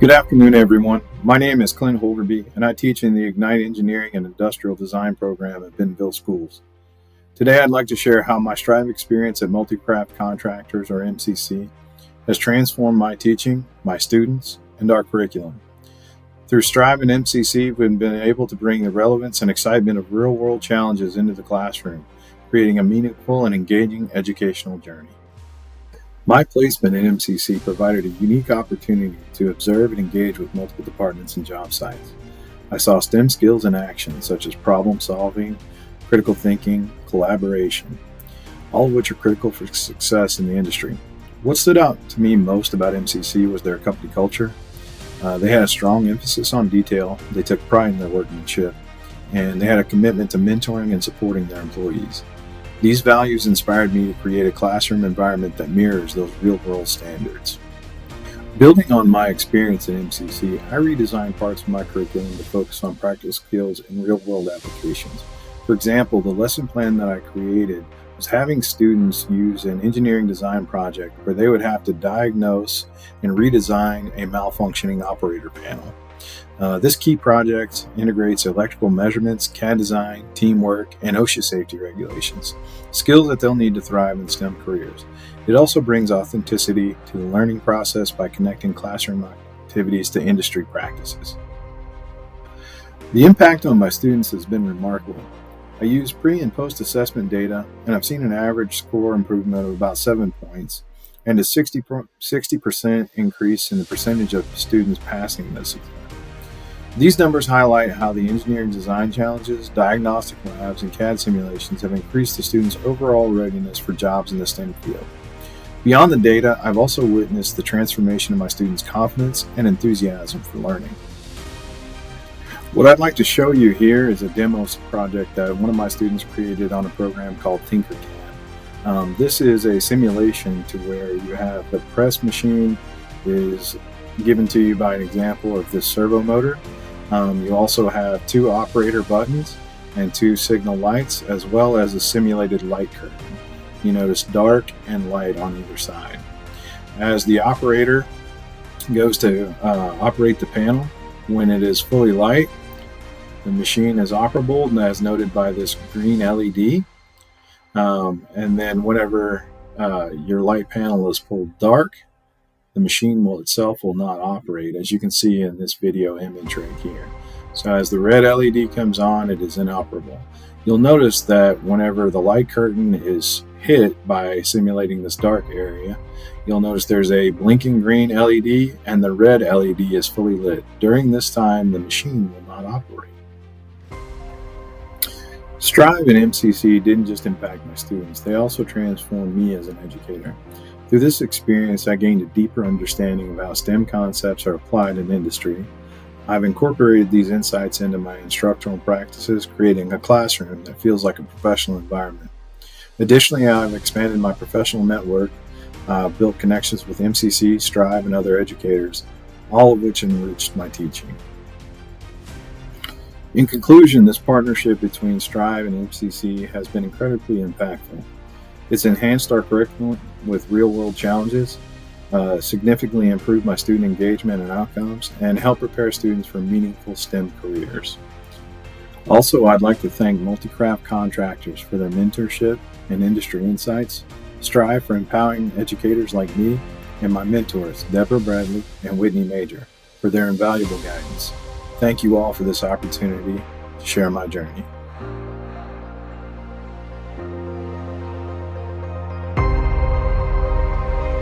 Good afternoon, everyone. My name is Clint Holderby, and I teach in the Ignite Engineering and Industrial Design program at Bentonville Schools. Today, I'd like to share how my STRIVE experience at Multi-Craft Contractors, or MCC, has transformed my teaching, my students, and our curriculum. Through STRIVE and MCC, we've been able to bring the relevance and excitement of real-world challenges into the classroom, creating a meaningful and engaging educational journey. My placement in MCC provided a unique opportunity to observe and engage with multiple departments and job sites. I saw STEM skills in action, such as problem solving, critical thinking, collaboration, all of which are critical for success in the industry. What stood out to me most about MCC was their company culture. They had a strong emphasis on detail, they took pride in their workmanship, and they had a commitment to mentoring and supporting their employees. These values inspired me to create a classroom environment that mirrors those real-world standards. Building on my experience in MCC, I redesigned parts of my curriculum to focus on practical skills and real-world applications. For example, the lesson plan that I created was having students use an engineering design project where they would have to diagnose and redesign a malfunctioning operator panel. This key project integrates electrical measurements, CAD design, teamwork, and OSHA safety regulations, skills that they'll need to thrive in STEM careers. It also brings authenticity to the learning process by connecting classroom activities to industry practices. The impact on my students has been remarkable. I use pre- and post-assessment data, and I've seen an average score improvement of about 7 points and a 60% increase in the percentage of students passing this exam. These numbers highlight how the engineering design challenges, diagnostic labs, and CAD simulations have increased the students' overall readiness for jobs in the STEM field. Beyond the data, I've also witnessed the transformation of my students' confidence and enthusiasm for learning. What I'd like to show you here is a demo project that one of my students created on a program called Tinkercad. This is a simulation to where you have the press machine is given to you by an example of this servo motor. You also have 2 operator buttons and 2 signal lights, as well as a simulated light curtain. You notice dark and light on either side. As the operator goes to operate the panel, when it is fully light, the machine is operable, and as noted by this green LED. And then whenever your light panel is pulled dark, the machine itself will not operate, as you can see in this video image right here. So as the red LED comes on, it is inoperable. You'll notice that whenever the light curtain is hit by simulating this dark area, you'll notice there's a blinking green LED and the red LED is fully lit. During this time, the machine will not operate. STRIVE and MCC didn't just impact my students, they also transformed me as an educator. Through this experience, I gained a deeper understanding of how STEM concepts are applied in industry. I've incorporated these insights into my instructional practices, creating a classroom that feels like a professional environment. Additionally, I've expanded my professional network, built connections with MCC, STRIVE, and other educators, all of which enriched my teaching. In conclusion, this partnership between STRIVE and MCC has been incredibly impactful. It's enhanced our curriculum with real-world challenges, significantly improved my student engagement and outcomes, and helped prepare students for meaningful STEM careers. Also, I'd like to thank Multi-Craft Contractors for their mentorship and industry insights, STRIVE for empowering educators like me, and my mentors, Deborah Bradley and Whitney Major, for their invaluable guidance. Thank you all for this opportunity to share my journey.